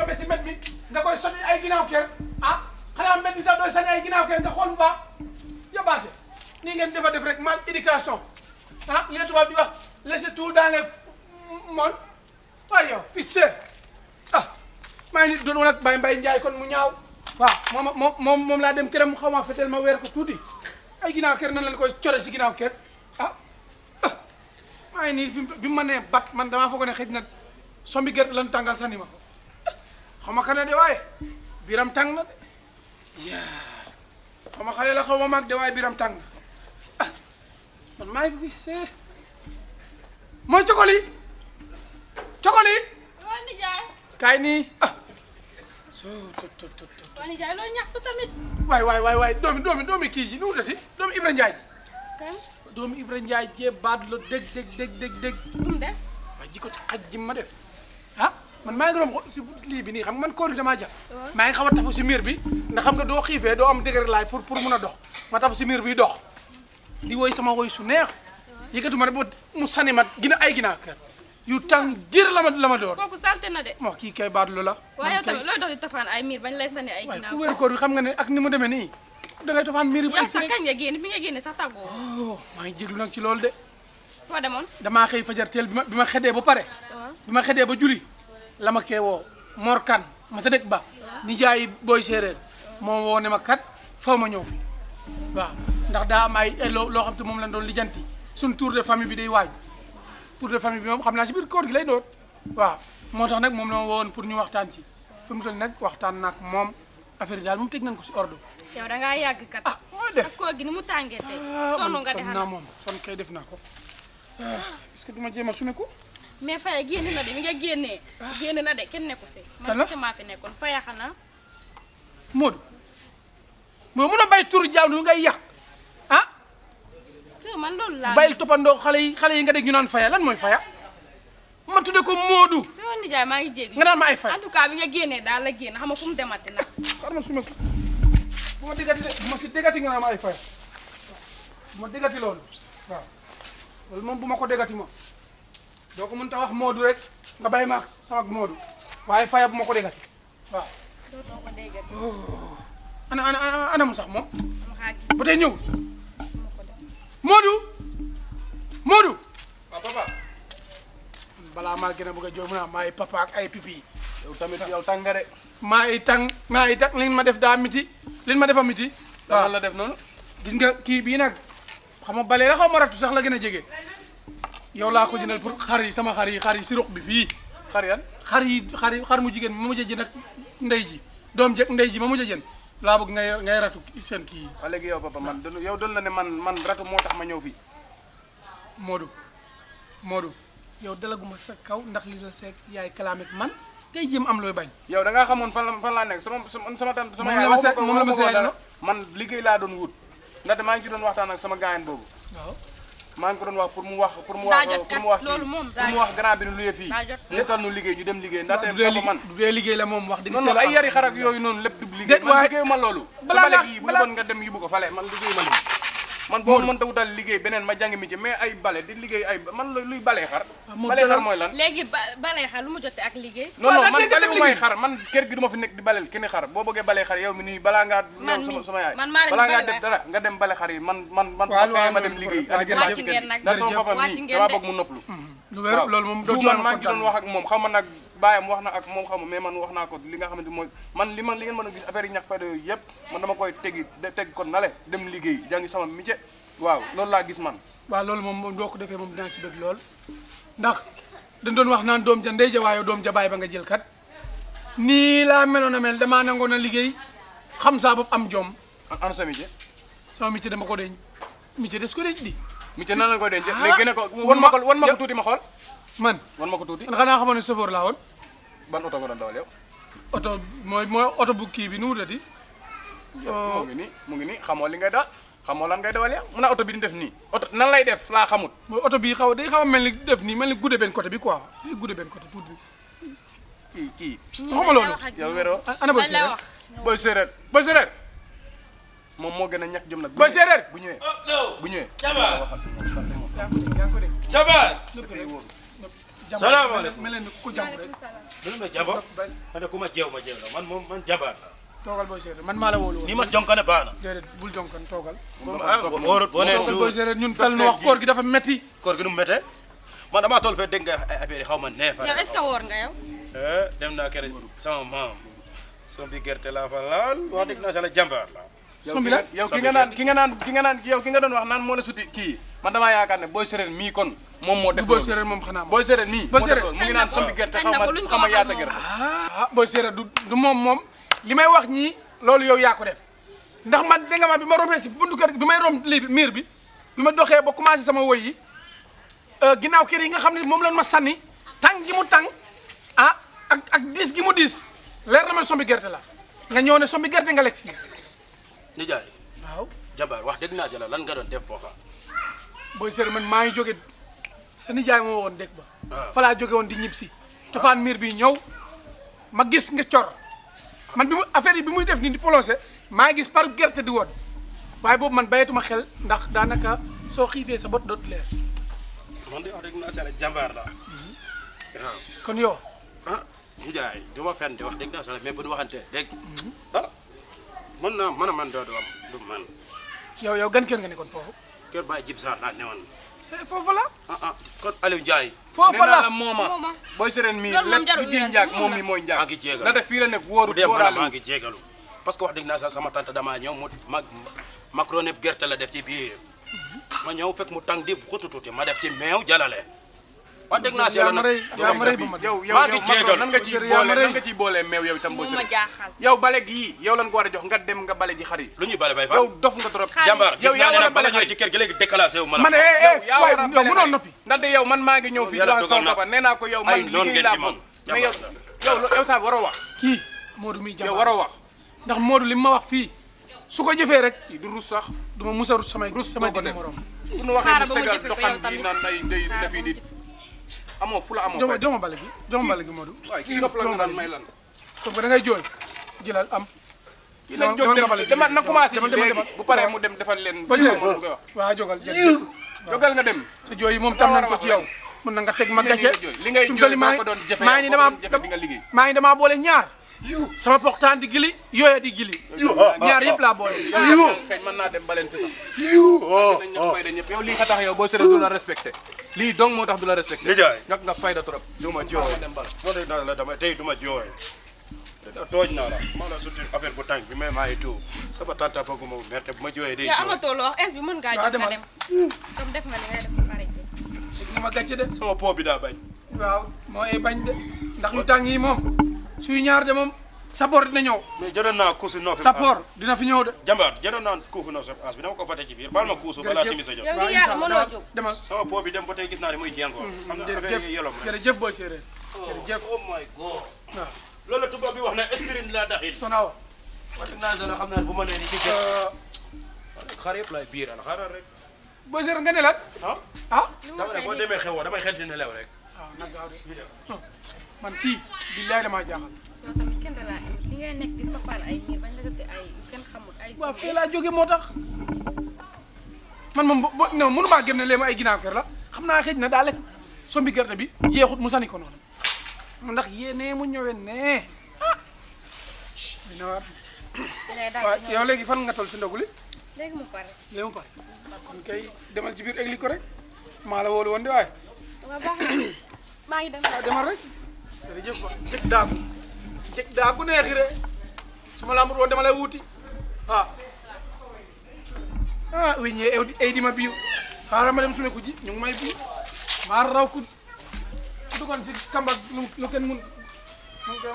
robe si mbedd mi nga koy sonni ay ginnaaw kër ah xanaa mbedd mi sax dooy sonni ay ginnaaw kër nga xool bu baax yóbbaate nii ngeen defa def rek mal éducation ah li tubaab di wax laisser tout dans les monde waaye yow fii see ah maa ngi doon nag Baye Ndiaye kon mu ñaaw waaw moom laa dem këram mu xaw ma fetel ma weer ko tuuti ay ginnaaw kër nan lañ koy core si ginnaaw kër maa ngi nii bi mu ma nee bat man damaa foog ne xëj na sombi gerte lan tàngal sànni ma xaw ma kana de waaye biram tàng na de xaw ma xale la xaw ma mag de waaye biram tàng na man maa ngi fi mooy cokoli waaw nijaay. kaay nii waaw nijaay loolu ñaxtu tamit. waay doomi kii ji nu mu tati doomi Ibra Njaay ji kan doomi Ibra Njaay jee baat la dég lu mu def. waaye ji ko ci xaj ji ma def man maa ngi doon si lii bi nii xam nga man koor gi damaa jàpp maa ngi xaw a tafu si miir bi ndax xam nga doo xiifee doo am dëgër laay pour mun a dox ma tafu si miir bi dox di woy sama woy su neex yëkkatu ma rek ba mu sani ma ay ginnaaw kër yu tàng jër la ma door kooku salte na de. moo kii kay baadlu la waaye yow tamit looy dox di tofaan ay miir bañ lay sànni ay ginnaaw. ku wér koor bi xam nga ne ak ni mu demee nii da ngay tofaan miir bi yow sax kañ nga génn bi nga génne sax tàggoo. maa ngi jéglu nag ci loolu de foo demoon. damaa xëy fajar teel bi ma xedee ba pare bi ma xedee ba juli la ma kee woo Mor Kan ma sa dëkk ba ni jaay booy séeréer moo woo ne ma kat faw ma ñëw fi waaw ndax daa am ay loo xam te moom lañ doon lijjanti suñ tour de famille bi day waaj tour de famille bi moom xam naa si biir koor gi lay doon waaw moo tax nag moom la ma woon pour ñu waxtaan ci fi mu toll nag waxtaan naag moom affaire yi daal moom teg nañ ko si ordre. yow da ngaa yàgg kat. mooy def ak koor gi ni mu tàngee tey. sonn nga de naa moom son kay def naa ko est-ce que duma jéem a sumi ko mais Faye génn na de mi nga génnee. génn na de kenn nekku fi. kan la man maa fi nekkoon Faye xanaa. Modou moo mun a bay tur jàmm ngay yàq te man loolu laa. bàyyil toppandoo xale yi nga dégg ñu naan Faya lan mooy Faya man tudde ko Modou. si woon nijaay maa ngi jéggi. nga naan ma ay Faya en tout cas bi nga génnee daal la génn xam nga fu mu demati nag. xar ma suma ko bu ma déggati de bu ma si déggati nga naan ma ay Faya bu ma déggati loolu waaw loolu moom bu ma ko déggati moom doo ko mën ta wax Modou rek nga bàyyi ma sama Modou waaye Faya bu ma ko déggati waaw. dootoo ko déggati. ana mu sax moom ma xaa gis. ba tey ñëw Modou waaw papa. balaa maa gën a bëgg a jooy mu naa maa ay papa ak ay pipi yow tamit yow tàng nga de. maa ay tàng liñ ma def daa miti liñ ma defa miti waaw la def noonu. gis nga kii bii nag xam nga balee la xaw ma rattu sax la gën a jege yow laa ko jëndal pour xar yi sama xar yi si roq bi fii xar yan. xar mu jigéen ma mujj a jënd ak ndey ji doom jëkk ndey ji ma mujj a jënd laa bëgg ngay ratu seen kii yi. waaw léegi yow papa man yow doon la ne man ratu moo tax ma ñëw fii. Modou yow dalaguma sa kaw ndax li la seeg yaay kalaame ak man ngay jéem am looy bañ. yow da ngaa xamoon fan laa nekk sama tante sama yaay moom la ma seeg dara man liggéey laa doon wut ndaxte maa ngi ci doon waxtaan ak sama gaayan boobu. waaw maa ngi ko doon wax pour mu wax loolu moom daa wax grand bi nu luye fii. daa jot mu tal nu liggéey ñu dem liggéey ndaxte du papa man dee liggéey la moom wax dëgg non ay yari xar ak yooyu noonu lépp du liggéey man liggéeyu ma loolu balaa bale gii bu bon nga dem yóbbu ko fale man liggéeyu ma lii man boo mënta wutal liggéey beneen ma jàngi métier mais ay bale di liggéey ay man luy balee xar balee xar mooy lan léegi balee xar lu mu jotee ak liggéey. non man balewu may xar man kër gi du ma fi nekk di baleel kenn xar boo bëggee balee xar yow mi nii balaa ngaa yow sama yaay balaa ngaa def dara nga dem bale xar yi man ma dem liggéey wàcc ngeen nag da sama papa mi dama bëgg mu noppalu lu wér loolu moom du man maa ngi doon wax ak moom xam ma nag baayam wax na ak moom xam mais man wax naa ko li nga xamante mooy man li ngeen mën a gis affaire yi ñàkk fayda yooyu yëpp man dama koy teg kon nale dem liggéey jàngi sama métier waaw loolu laa gis man waaw loolu moom doo ko defee moom dinaa si bëgg lool ndax dañ doon wax naan doom ja ndey ja waaye doom ja baay ba nga jël kat nii laa meloon a mel damaa nangoon a liggéey xam saa bopp am jom ana sa métier sama métier dama ko denc métier des ko denc di métier nan la koy denc léegi gën a ko wan ma ko tuuti ma xool man tuuti man xanaa xamoon ne chauffeur laa woon ban oto nga doon dawal yow oto mooy oto bu kii bi nu mu tati mu ngi nii xamoo li ngay daal xamoo lan ngay dawal yow mun naa oto bi di def nii oto nan lay def laa xamut mooy oto bi day xaw a mel ni def nii mel ni gudde benn côté bi quoi day gudde benn côté tuuti kii waxuma loolu yow wéroo ana booy séeréer moom moo gën a ñàkk jom nag booy séeréer bu ñëwee Jabar. yaa ngi ko dégg Jabar. salaamaaleykum mel ni ku jàmm rek. dunu ma jabo man de ku ma jeew la man moom man jabaar la toogal booy séeréer man maa la wóolu woon. ni ma jonkane baax na déedéet bul jonkan toogal. wóorut boo nee toogal booy séeréer ñun tal nu wax koor gi dafa metti. koor gi nu mu méttee man damaa toll fee dégg nga ay affaire yi xaw ma neefa yow est-ce que woor nga yow. dem naa kere sama maam sombi gerte laa fa laal wax dëgg naa sa la jàmbaar la sombi la yow ki nga doon wax naan moo la suti kii man damaa yaakaar ne booy séréer mii kon moom moo def booy séeréer moom xanaa booy séréer mii Boy moo def séréer loolu mu ngi naan sombi gerte sañ na ko luñ ko xaw ma waxal yaasa moom. gerte booy séeréer du moom li may wax ñii loolu yow yaa ko def ndax man dégg nga ma bi ma rombee si buntu kër bi may romb lii miir bi ma doxee ba commencé sama woy yi ginnaaw kër yi nga xam ne moom lañ ma sànni tàng gi mu tàng ak diis gi mu diis leer na ma sombi gerte la nga ñëw ne sombi gerte nga lekk fii ni jaay waaw jàmbaar wax dëgg naa si la lan nga doon def foofa booy séeréer man maa ngi jóge sa nijaay moo woon dégg ba waaw fa laa jóge woon di ñib si tofaan miir bi ñëw ma gis nga cor man bi mu affaire yi bi muy def nii di plongé maa ngi gis par gerte di woon waaye boobu man bayatuma xel ndax daanaka soo xiifee sa bot dootu leer man de wax dëgg naa si la jàmbaar la waaw kon yow ni jaay du ma fenn de wax dëgg naa si la mais bu ñu waxantee dégg mën naa man doo am du man yow gan kër nga nekkoon foofu kër Baye Jib Sarr laa newoon c'est foofu la kon Aliou Ndiaye foofu nee naa la la mooma mooma. booy séréer mii loolu moom lépp jarul lu ji weer njaag bi, moom moom mi mooy maa njaag ngi jéegal na def fii la nekk wóoru bu dee man wóoraale maa ngi jéegalu parce que wax dëgg naa sax sama tante damaa ñëw mu macaroni gerte la def ci biir ma ñëw fekk mu tàng di xutu tuuti ma def ci meew jalale wax dëgg naa si yàlla nag yaa ma rëy ba ma yow ngi jéegal. nan nga ciy boole nan nga ciy boole meew yow itam boo moo ma séréer jaaxal. yow bale gii yow lan ko war a jox nga dem nga bale ji xar yi lu ñuy bale bay fa yow dof nga trop Xaalis. jàmbaar yow gis yaa naa ne war a nag bala bale ñëw ci kër gi léegi déclassé wu ma man yaa waaye war a yow mu doon noppi ndaxte yow man maa ngi ñëw fii yàlla doon dogal sama na papa nee naa ko yow man ay noon liggéey ngeen laa di moom moom mais yow saa waroo wax kii Modou muy yow jàmbaar waroo wax ndax Modou li ma wax fii su ko jëfee rek kii du rus sax du ma musa rus samay doo ko digg def. morom bu nu waxee Xaaral mu ba mu segal jëfe ko doxan yow bi tamit. naan ay day na fii di amoo fu la amoo joma fay joma bale gi joma bale gi Modou waaye kii dof la nga naan may lan comme que da ngay jooy jëlal am kii nañ jóg dem dama na commencé ji léegi bu paree mu dem defal leen ba moom lu koy wax waaw jogal jërëjëf jógal nga dem sa jooy yi moom tam nañ ko ci yow mun na nga teg ma gàcce li ngay jooy boo ko doon jafe maa ngi boo ko doon jafe di nga liggéey maa ngi damaa boole ñaar sama poxtaan di gili yooya di gili ñaar yëpp laa boole yow xëy mën naa dem baleen fi sax nañ ñëpp fayda ñëpp yow lii xa tax yow boo séré du la respecté lii donc moo tax du la respecté Nijaay. ñàkk nga fayda trop du ma jooy dem bala moo tax naa la dama tey du ma jooy tooñ naa la maa la suti affaire bu tànk bi mais maa ngi tuub sama tante foog ma merte bu ma jooyee day yow jooy amatoo loo wax bi mën ngaa waaw jóg nga demal. dem. comme def nga li ngay def ba pare. ma gàcce de sama po bi daa bañ waaw moo ay bañ de ndax yu tàng yi moom suy ñaar de moom sappoor dina ñëw mais jëloon naa kuusu noo fi sappoor dina fi ñëw de jàmbaar jëloon naa kuusu noo fi as bi dama ko fàtte ci biir baal ma kuusu balaa Jërëjëf. timis a jot yow waaw lii yàlla incha mënoo allah jóg. demal sama po bi dem ba tey gis naa ne muy jéngoo xam na affaire yi yelom la jërëjëf booy séeréer jërëjëf oh my god waaw loolu la tubaab bi wax ne esprit la daxin Sonawa wax dëgg naa la xam naa bu ma nee ni ci xar yëpp laay biiral xaaral rek booy séeréer nga ne lan ah ah dama ne boo demee xewoo damay xel di nelaw rek waaw nag gaaw de man kii billaay damaa jaaxal yow tamit kenn da laa li ngay nekk di toppal ay miir bañ la jotee ay kenn xamul ay. waaw fee laa jóge moo tax man moom bo non mënu maa gëm ne léegi ay ginnaaw kër la xam naa xëj na daa lekk sombi gerte bi jeexut mu sani ko noonu ndax yéenee mu ñëwee nee ah dina war waaw yow léegi fan nga toll si ndogu li léegi mu pare. léegi mu pare kon kay demal ci biir egli ko rek maa la wóolu woon de waaye waaw baax na maa ngi dem. waaw demal rek jërëjëf ba jëkk daagu jëkk daagu neexi re su ma la amut woon dama lay wuuti waaw ah weññee ay di ma biiw xaaral ma dem sume ku ji ñu ngi may biiw maa raw ku duggoon si kambak lu kenn mun koy